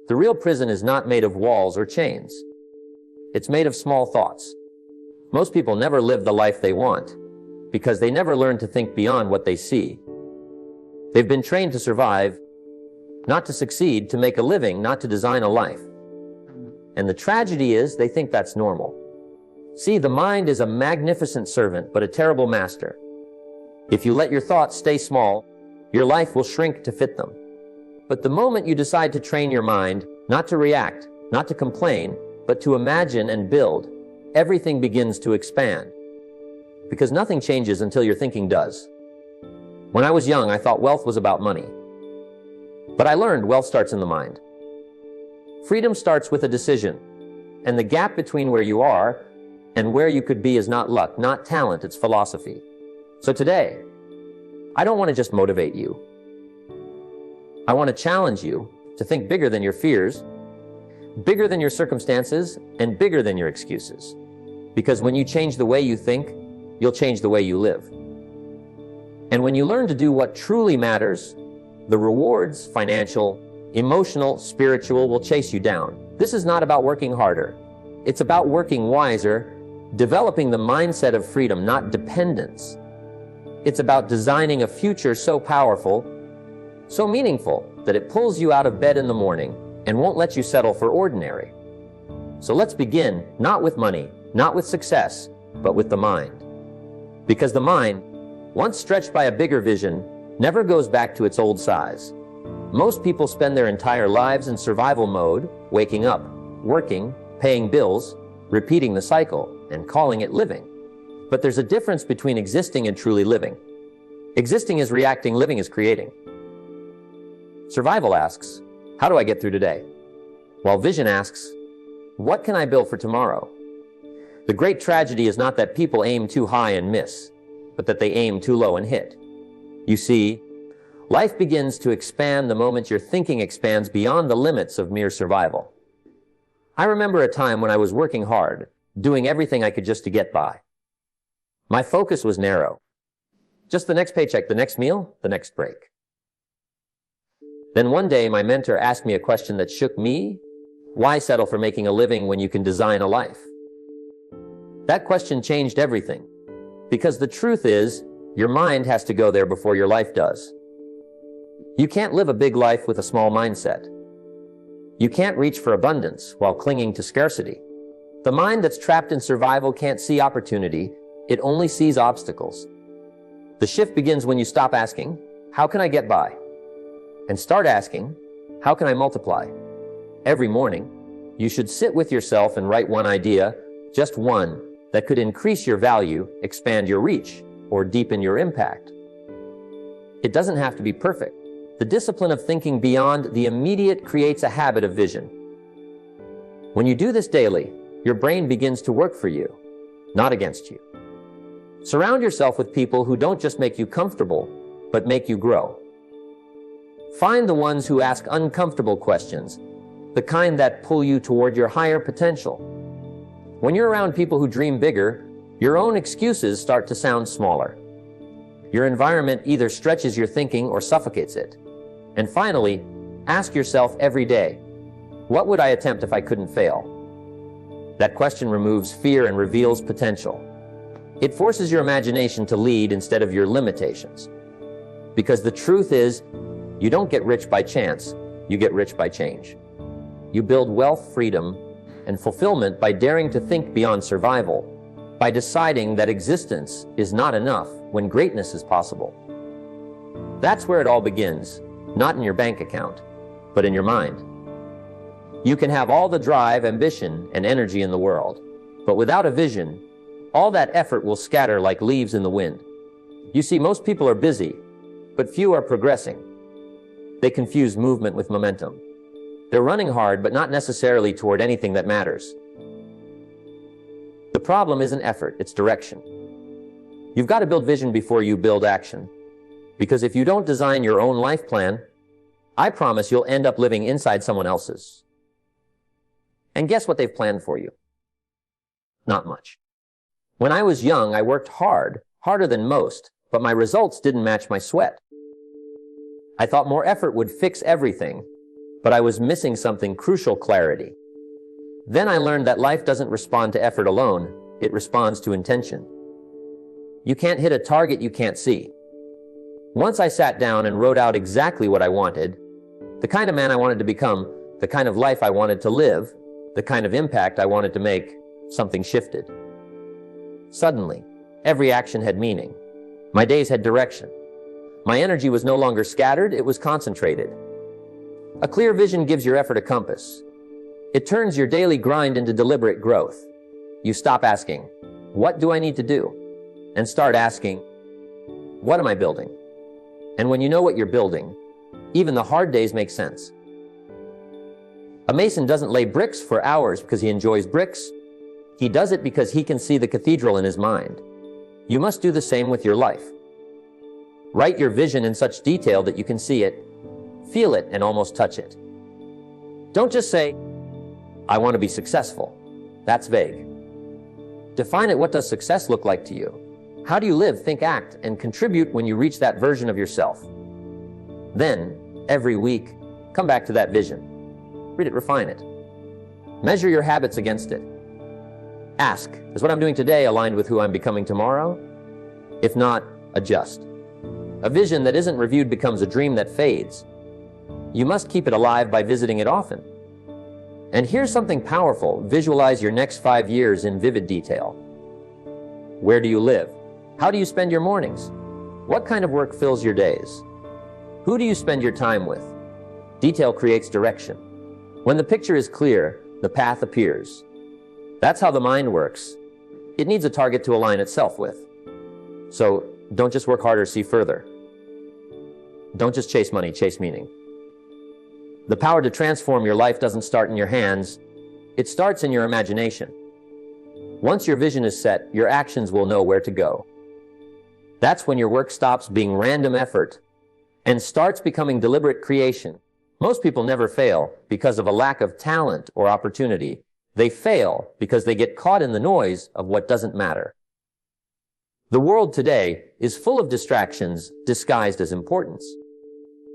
The real prison is not made of walls or chains. It's made of small thoughts. Most people never live the life they want because they never learn to think beyond what they see. They've been trained to survive, not to succeed, to make a living, not to design a life. And the tragedy is they think that's normal. See, the mind is a magnificent servant, but a terrible master. If you let your thoughts stay small, your life will shrink to fit them. But the moment you decide to train your mind, not to react, not to complain, but to imagine and build, everything begins to expand. Because nothing changes until your thinking does. When I was young, I thought wealth was about money. But I learned wealth starts in the mind. Freedom starts with a decision. And the gap between where you are and where you could be is not luck, not talent, it's philosophy. So today, I don't want to just motivate you. I want to challenge you to think bigger than your fears, bigger than your circumstances, and bigger than your excuses. Because when you change the way you think, you'll change the way you live. And when you learn to do what truly matters, the rewards, financial, emotional, spiritual, will chase you down. This is not about working harder. It's about working wiser, developing the mindset of freedom, not dependence. It's about designing a future so powerful, so meaningful, that it pulls you out of bed in the morning and won't let you settle for ordinary. So let's begin, not with money, not with success, but with the mind. Because the mind, once stretched by a bigger vision, never goes back to its old size. Most people spend their entire lives in survival mode, waking up, working, paying bills, repeating the cycle, and calling it living. But there's a difference between existing and truly living. Existing is reacting, living is creating. Survival asks, how do I get through today? While vision asks, what can I build for tomorrow? The great tragedy is not that people aim too high and miss, but that they aim too low and hit. You see, life begins to expand the moment your thinking expands beyond the limits of mere survival. I remember a time when I was working hard, doing everything I could just to get by. My focus was narrow. Just the next paycheck, the next meal, the next break. Then one day, my mentor asked me a question that shook me. Why settle for making a living when you can design a life? That question changed everything. Because the truth is, your mind has to go there before your life does. You can't live a big life with a small mindset. You can't reach for abundance while clinging to scarcity. The mind that's trapped in survival can't see opportunity, it only sees obstacles. The shift begins when you stop asking, how can I get by? And start asking, how can I multiply? Every morning, you should sit with yourself and write one idea, just one, that could increase your value, expand your reach, or deepen your impact. It doesn't have to be perfect. The discipline of thinking beyond the immediate creates a habit of vision. When you do this daily, your brain begins to work for you, not against you. Surround yourself with people who don't just make you comfortable, but make you grow. Find the ones who ask uncomfortable questions, the kind that pull you toward your higher potential. When you're around people who dream bigger, your own excuses start to sound smaller. Your environment either stretches your thinking or suffocates it. And finally, ask yourself every day, what would I attempt if I couldn't fail? That question removes fear and reveals potential. It forces your imagination to lead instead of your limitations. Because the truth is, you don't get rich by chance, you get rich by change. You build wealth, freedom, and fulfillment by daring to think beyond survival, by deciding that existence is not enough when greatness is possible. That's where it all begins, not in your bank account, but in your mind. You can have all the drive, ambition, and energy in the world, but without a vision, all that effort will scatter like leaves in the wind. You see, most people are busy, but few are progressing. They confuse movement with momentum. They're running hard, but not necessarily toward anything that matters. The problem isn't effort, it's direction. You've got to build vision before you build action. Because if you don't design your own life plan, I promise you'll end up living inside someone else's. And guess what they've planned for you? Not much. When I was young, I worked hard, harder than most, but my results didn't match my sweat. I thought more effort would fix everything, but I was missing something crucial: clarity. Then I learned that life doesn't respond to effort alone, it responds to intention. You can't hit a target you can't see. Once I sat down and wrote out exactly what I wanted, the kind of man I wanted to become, the kind of life I wanted to live, the kind of impact I wanted to make, something shifted. Suddenly, every action had meaning. My days had direction. My energy was no longer scattered, it was concentrated. A clear vision gives your effort a compass. It turns your daily grind into deliberate growth. You stop asking, "What do I need to do?" and start asking, "What am I building?" And when you know what you're building, even the hard days make sense. A mason doesn't lay bricks for hours because he enjoys bricks. He does it because he can see the cathedral in his mind. You must do the same with your life. Write your vision in such detail that you can see it, feel it, and almost touch it. Don't just say, "I want to be successful." That's vague. Define it. What does success look like to you? How do you live, think, act, and contribute when you reach that version of yourself? Then, every week, come back to that vision. Read it, refine it. Measure your habits against it. Ask, is what I'm doing today aligned with who I'm becoming tomorrow? If not, adjust. A vision that isn't reviewed becomes a dream that fades. You must keep it alive by visiting it often. And here's something powerful. Visualize your next 5 years in vivid detail. Where do you live? How do you spend your mornings? What kind of work fills your days? Who do you spend your time with? Detail creates direction. When the picture is clear, the path appears. That's how the mind works. It needs a target to align itself with. So don't just work harder, see further. Don't just chase money, chase meaning. The power to transform your life doesn't start in your hands. It starts in your imagination. Once your vision is set, your actions will know where to go. That's when your work stops being random effort and starts becoming deliberate creation. Most people never fail because of a lack of talent or opportunity. They fail because they get caught in the noise of what doesn't matter. The world today is full of distractions disguised as importance.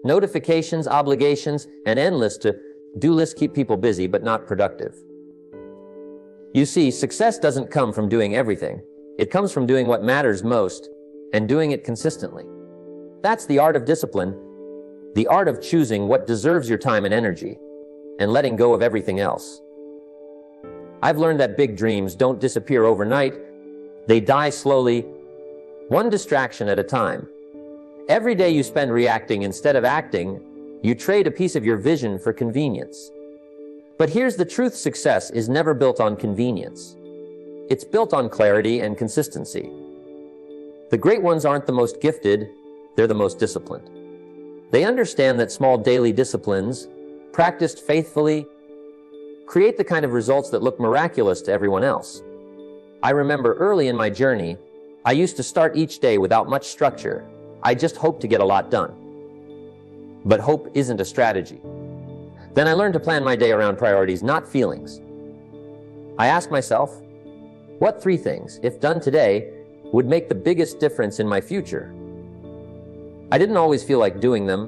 Notifications, obligations, and endless to-do lists keep people busy but not productive. You see, success doesn't come from doing everything. It comes from doing what matters most and doing it consistently. That's the art of discipline, the art of choosing what deserves your time and energy, and letting go of everything else. I've learned that big dreams don't disappear overnight. They die slowly, one distraction at a time. Every day you spend reacting instead of acting, you trade a piece of your vision for convenience. But here's the truth: success is never built on convenience. It's built on clarity and consistency. The great ones aren't the most gifted, they're the most disciplined. They understand that small daily disciplines, practiced faithfully, create the kind of results that look miraculous to everyone else. I remember early in my journey, I used to start each day without much structure. I just hoped to get a lot done. But hope isn't a strategy. Then I learned to plan my day around priorities, not feelings. I asked myself, what 3 things, if done today, would make the biggest difference in my future? I didn't always feel like doing them,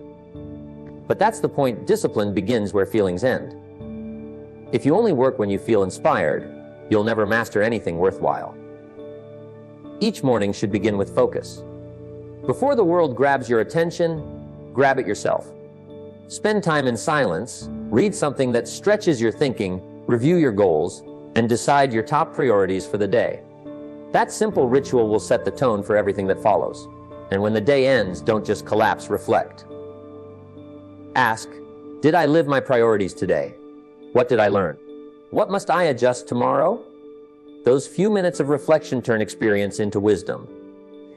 but that's the point. Discipline begins where feelings end. If you only work when you feel inspired, you'll never master anything worthwhile. Each morning should begin with focus. Before the world grabs your attention, grab it yourself. Spend time in silence, read something that stretches your thinking, review your goals, and decide your top priorities for the day. That simple ritual will set the tone for everything that follows. And when the day ends, don't just collapse, reflect. Ask, did I live my priorities today? What did I learn? What must I adjust tomorrow? Those few minutes of reflection turn experience into wisdom.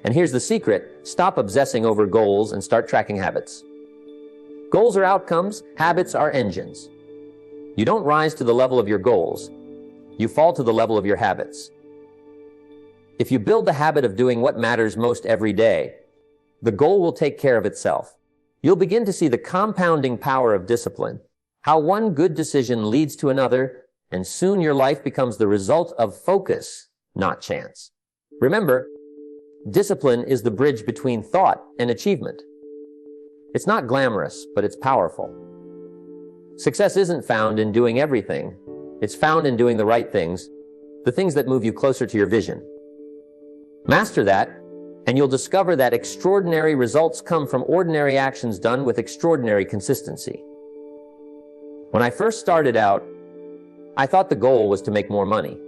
And here's the secret: stop obsessing over goals and start tracking habits. Goals are outcomes, habits are engines. You don't rise to the level of your goals, you fall to the level of your habits. If you build the habit of doing what matters most every day, the goal will take care of itself. You'll begin to see the compounding power of discipline, how one good decision leads to another, and soon your life becomes the result of focus, not chance. Remember, discipline is the bridge between thought and achievement. It's not glamorous, but it's powerful. Success isn't found in doing everything. It's found in doing the right things, the things that move you closer to your vision. Master that, and you'll discover that extraordinary results come from ordinary actions done with extraordinary consistency. When I first started out, I thought the goal was to make more money.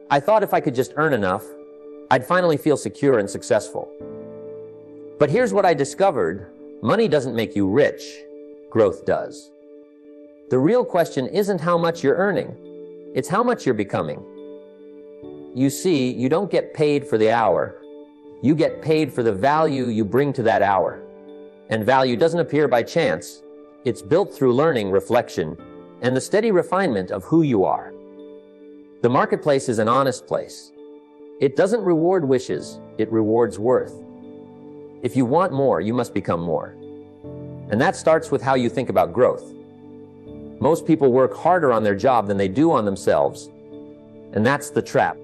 I thought if I could just earn enough, I'd finally feel secure and successful. But here's what I discovered. Money doesn't make you rich. Growth does. The real question isn't how much you're earning. It's how much you're becoming. You see, you don't get paid for the hour. You get paid for the value you bring to that hour. And value doesn't appear by chance. It's built through learning, reflection, and the steady refinement of who you are. The marketplace is an honest place. It doesn't reward wishes, it rewards worth. If you want more, you must become more. And that starts with how you think about growth. Most people work harder on their job than they do on themselves. And that's the trap.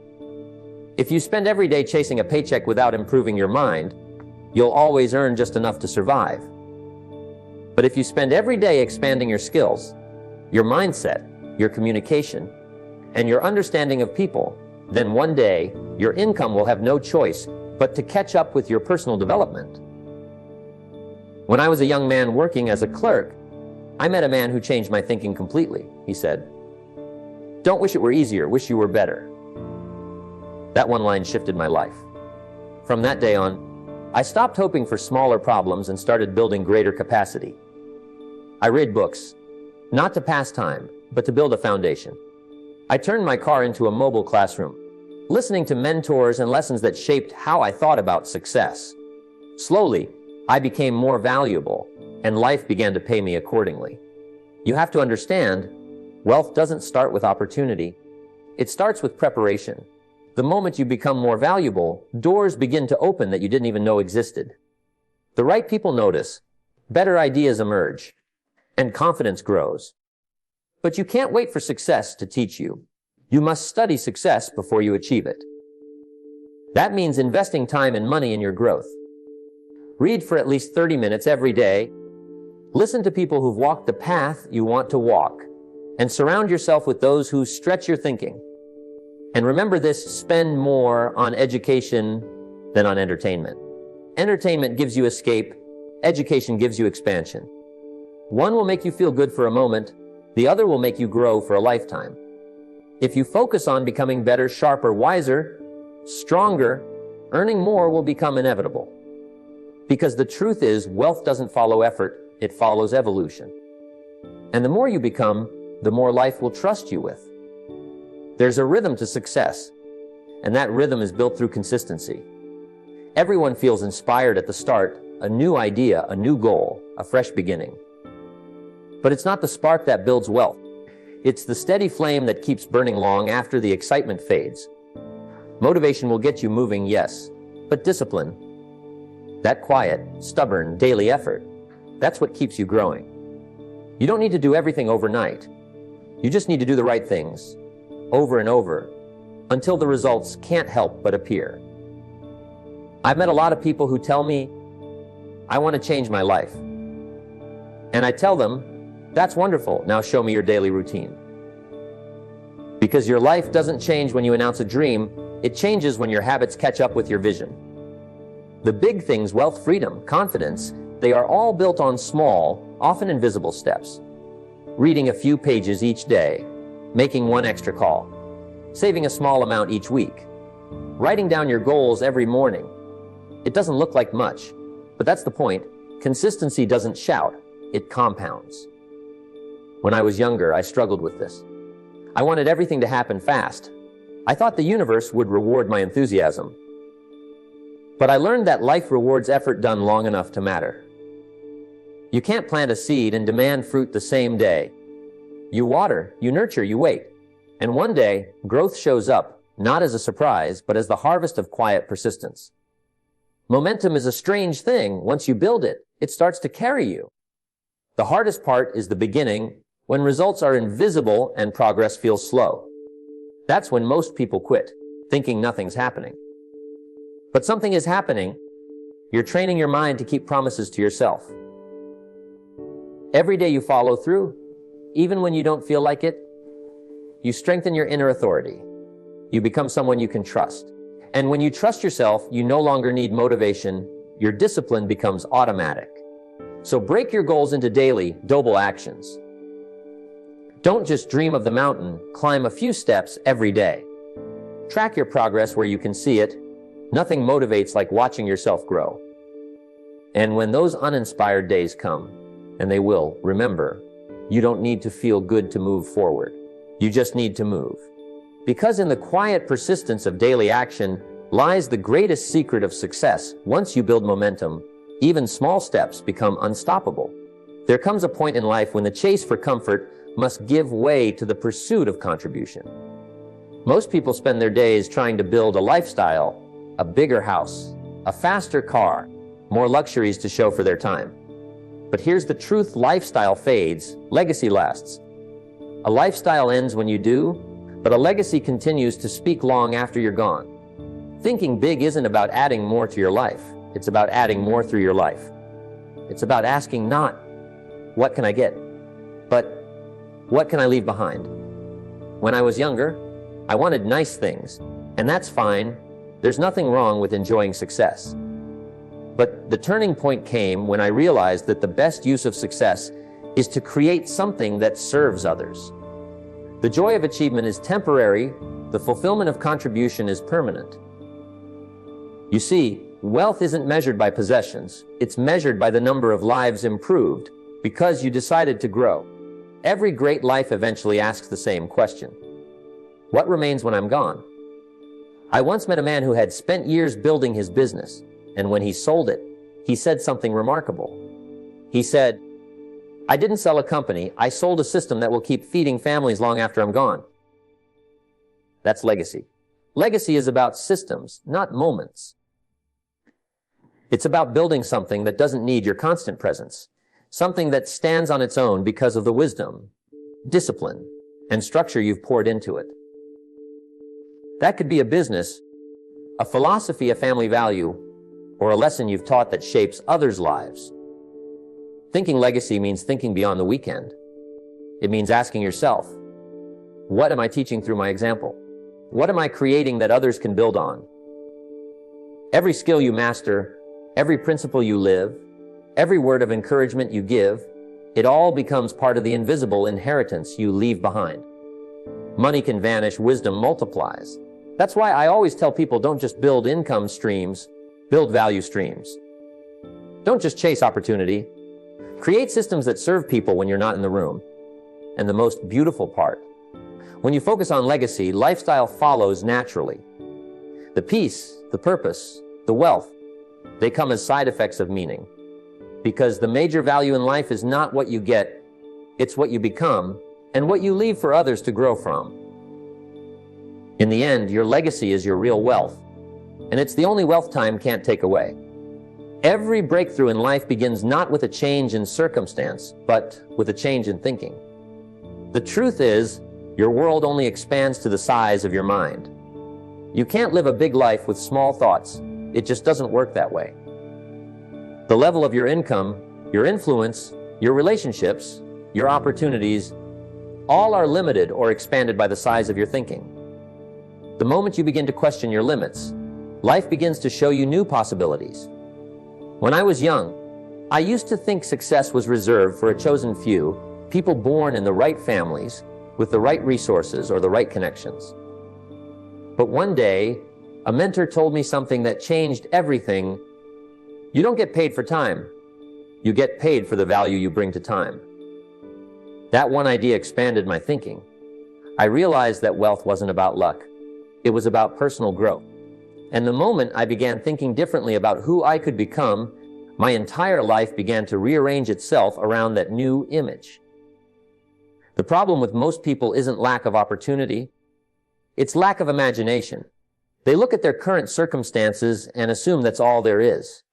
If you spend every day chasing a paycheck without improving your mind, you'll always earn just enough to survive. But if you spend every day expanding your skills, your mindset, your communication, and your understanding of people, then one day your income will have no choice but to catch up with your personal development. When I was a young man working as a clerk, I met a man who changed my thinking completely. He said, "Don't wish it were easier, wish you were better." That one line shifted my life. From that day on, I stopped hoping for smaller problems and started building greater capacity. I read books, not to pass time, but to build a foundation. I turned my car into a mobile classroom, listening to mentors and lessons that shaped how I thought about success. Slowly, I became more valuable, and life began to pay me accordingly. You have to understand, wealth doesn't start with opportunity. It starts with preparation. The moment you become more valuable, doors begin to open that you didn't even know existed. The right people notice, better ideas emerge, and confidence grows. But you can't wait for success to teach you. You must study success before you achieve it. That means investing time and money in your growth. Read for at least 30 minutes every day. Listen to people who've walked the path you want to walk, and surround yourself with those who stretch your thinking. And remember this, spend more on education than on entertainment. Entertainment gives you escape, education gives you expansion. One will make you feel good for a moment, the other will make you grow for a lifetime. If you focus on becoming better, sharper, wiser, stronger, earning more will become inevitable. Because the truth is, wealth doesn't follow effort, it follows evolution. And the more you become, the more life will trust you with. There's a rhythm to success, and that rhythm is built through consistency. Everyone feels inspired at the start, a new idea, a new goal, a fresh beginning. But it's not the spark that builds wealth. It's the steady flame that keeps burning long after the excitement fades. Motivation will get you moving, yes, but discipline, that quiet, stubborn, daily effort, that's what keeps you growing. You don't need to do everything overnight. You just need to do the right things, over and over, until the results can't help but appear. I've met a lot of people who tell me, "I want to change my life." And I tell them, "That's wonderful, now show me your daily routine." Because your life doesn't change when you announce a dream, it changes when your habits catch up with your vision. The big things, wealth, freedom, confidence, they are all built on small, often invisible steps. Reading a few pages each day, making one extra call, saving a small amount each week, writing down your goals every morning. It doesn't look like much, but that's the point. Consistency doesn't shout, it compounds. When I was younger, I struggled with this. I wanted everything to happen fast. I thought the universe would reward my enthusiasm. But I learned that life rewards effort done long enough to matter. You can't plant a seed and demand fruit the same day. You water, you nurture, you wait. And one day, growth shows up, not as a surprise, but as the harvest of quiet persistence. Momentum is a strange thing. Once you build it, it starts to carry you. The hardest part is the beginning, when results are invisible and progress feels slow. That's when most people quit, thinking nothing's happening. But something is happening. You're training your mind to keep promises to yourself. Every day you follow through, even when you don't feel like it. You strengthen your inner authority. You become someone you can trust. And when you trust yourself, you no longer need motivation. Your discipline becomes automatic. So break your goals into daily, doable actions. Don't just dream of the mountain, climb a few steps every day. Track your progress where you can see it. Nothing motivates like watching yourself grow. And when those uninspired days come, and they will, remember, you don't need to feel good to move forward. You just need to move. Because in the quiet persistence of daily action lies the greatest secret of success. Once you build momentum, even small steps become unstoppable. There comes a point in life when the chase for comfort must give way to the pursuit of contribution. Most people spend their days trying to build a lifestyle, a bigger house, a faster car, more luxuries to show for their time. But here's the truth: lifestyle fades, legacy lasts. A lifestyle ends when you do, but a legacy continues to speak long after you're gone. Thinking big isn't about adding more to your life. It's about adding more through your life. It's about asking not, what can I get? But, what can I leave behind? When I was younger, I wanted nice things, and that's fine. There's nothing wrong with enjoying success. But the turning point came when I realized that the best use of success is to create something that serves others. The joy of achievement is temporary. The fulfillment of contribution is permanent. You see, wealth isn't measured by possessions. It's measured by the number of lives improved because you decided to grow. Every great life eventually asks the same question: what remains when I'm gone? I once met a man who had spent years building his business, and when he sold it, he said something remarkable. He said, "I didn't sell a company. I sold a system that will keep feeding families long after I'm gone." That's legacy. Legacy is about systems, not moments. It's about building something that doesn't need your constant presence, something that stands on its own because of the wisdom, discipline, and structure you've poured into it. That could be a business, a philosophy, a family value, or a lesson you've taught that shapes others' lives. Thinking legacy means thinking beyond the weekend. It means asking yourself, what am I teaching through my example? What am I creating that others can build on? Every skill you master, every principle you live, every word of encouragement you give, it all becomes part of the invisible inheritance you leave behind. Money can vanish, wisdom multiplies. That's why I always tell people, don't just build income streams, build value streams. Don't just chase opportunity. Create systems that serve people when you're not in the room. And the most beautiful part, when you focus on legacy, lifestyle follows naturally. The peace, the purpose, the wealth, they come as side effects of meaning. Because the major value in life is not what you get, it's what you become and what you leave for others to grow from. In the end, your legacy is your real wealth, and it's the only wealth time can't take away. Every breakthrough in life begins not with a change in circumstance, but with a change in thinking. The truth is, your world only expands to the size of your mind. You can't live a big life with small thoughts. It just doesn't work that way. The level of your income, your influence, your relationships, your opportunities, all are limited or expanded by the size of your thinking. The moment you begin to question your limits, life begins to show you new possibilities. When I was young, I used to think success was reserved for a chosen few, people born in the right families, with the right resources or the right connections. But one day, a mentor told me something that changed everything. You don't get paid for time. You get paid for the value you bring to time. That one idea expanded my thinking. I realized that wealth wasn't about luck. It was about personal growth. And the moment I began thinking differently about who I could become, my entire life began to rearrange itself around that new image. The problem with most people isn't lack of opportunity. It's lack of imagination. They look at their current circumstances and assume that's all there is.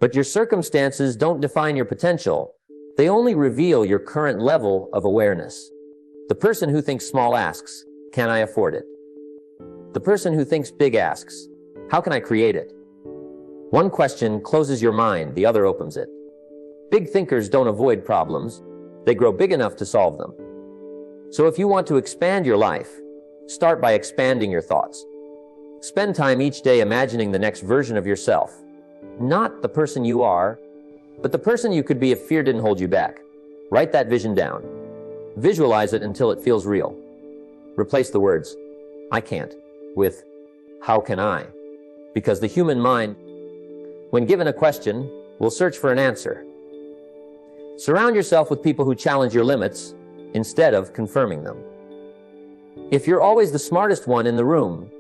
But your circumstances don't define your potential. They only reveal your current level of awareness. The person who thinks small asks, can I afford it? The person who thinks big asks, how can I create it? One question closes your mind, the other opens it. Big thinkers don't avoid problems. they grow big enough to solve them. So if you want to expand your life, start by expanding your thoughts. Spend time each day imagining the next version of yourself. Not the person you are, but the person you could be if fear didn't hold you back. Write that vision down. Visualize it until it feels real. Replace the words, "I can't," with, "How can I?" Because the human mind, when given a question, will search for an answer. Surround yourself with people who challenge your limits instead of confirming them. If you're always the smartest one in the room,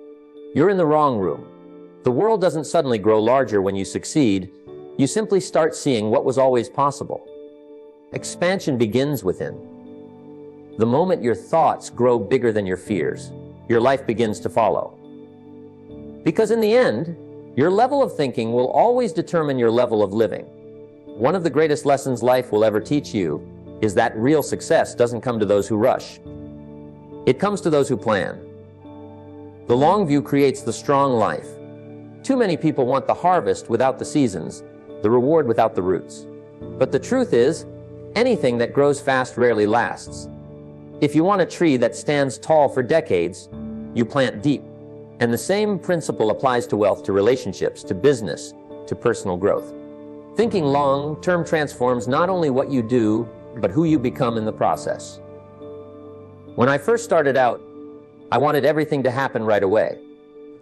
you're in the wrong room. The world doesn't suddenly grow larger when you succeed. You simply start seeing what was always possible. Expansion begins within. The moment your thoughts grow bigger than your fears, your life begins to follow. Because in the end, your level of thinking will always determine your level of living. One of the greatest lessons life will ever teach you is that real success doesn't come to those who rush. It comes to those who plan. The long view creates the strong life. Too many people want the harvest without the seasons, the reward without the roots. But the truth is, anything that grows fast rarely lasts. If you want a tree that stands tall for decades, you plant deep. And the same principle applies to wealth, to relationships, to business, to personal growth. Thinking long-term transforms not only what you do, but who you become in the process. When I first started out, I wanted everything to happen right away.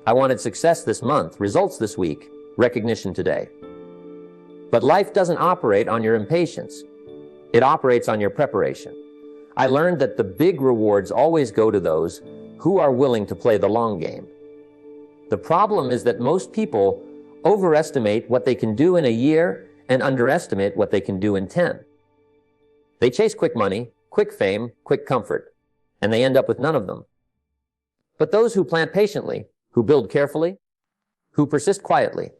I wanted success this month, results this week, recognition today. But life doesn't operate on your impatience. It operates on your preparation. I learned that the big rewards always go to those who are willing to play the long game. The problem is that most people overestimate what they can do in a year and underestimate what they can do in 10. They chase quick money, quick fame, quick comfort, and they end up with none of them. But those who plant patiently, who build carefully, who persist quietly,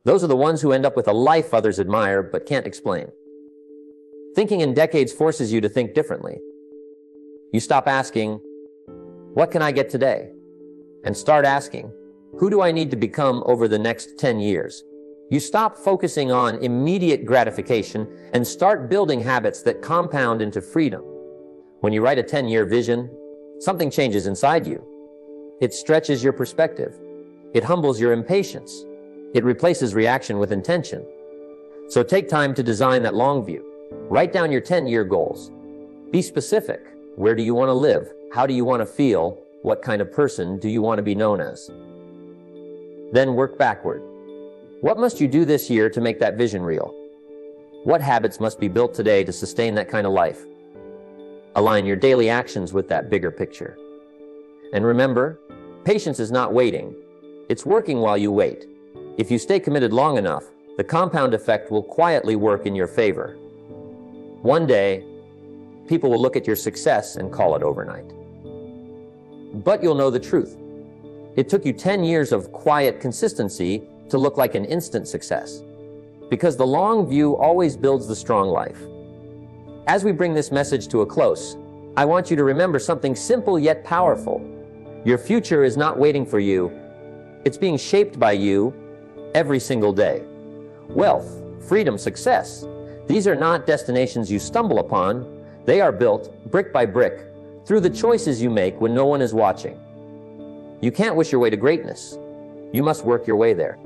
those are the ones who end up with a life others admire but can't explain. Thinking in decades forces you to think differently. You stop asking, "What can I get today?" and start asking, "Who do I need to become over the next 10 years? You stop focusing on immediate gratification and start building habits that compound into freedom. When you write a 10-year vision, something changes inside you. It stretches your perspective. It humbles your impatience. It replaces reaction with intention. So take time to design that long view. Write down your 10-year goals. Be specific. Where do you want to live? How do you want to feel? What kind of person do you want to be known as? Then work backward. What must you do this year to make that vision real? What habits must be built today to sustain that kind of life? Align your daily actions with that bigger picture. And remember, patience is not waiting. It's working while you wait. If you stay committed long enough, the compound effect will quietly work in your favor. One day, people will look at your success and call it overnight. But you'll know the truth. It took you 10 years of quiet consistency to look like an instant success. Because the long view always builds the strong life. As we bring this message to a close, I want you to remember something simple yet powerful. Your future is not waiting for you. It's being shaped by you every single day. Wealth, freedom, success. These are not destinations you stumble upon. They are built brick by brick through the choices you make when no one is watching. You can't wish your way to greatness. You must work your way there.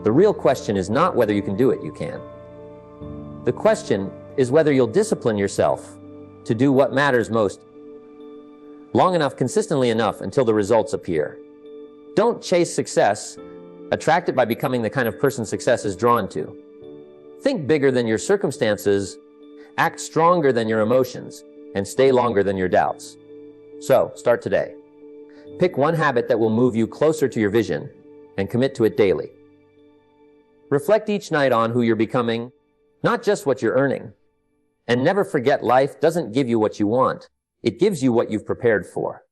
The real question is not whether you can do it, you can. The question is whether you'll discipline yourself to do what matters most long enough, consistently enough until the results appear. Don't chase success. Attract it by becoming the kind of person success is drawn to. Think bigger than your circumstances, act stronger than your emotions, and stay longer than your doubts. So, start today. Pick one habit that will move you closer to your vision and commit to it daily. Reflect each night on who you're becoming, not just what you're earning. And never forget, life doesn't give you what you want. It gives you what you've prepared for.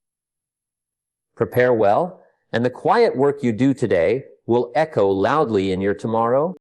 Prepare well, and the quiet work you do today will echo loudly in your tomorrow.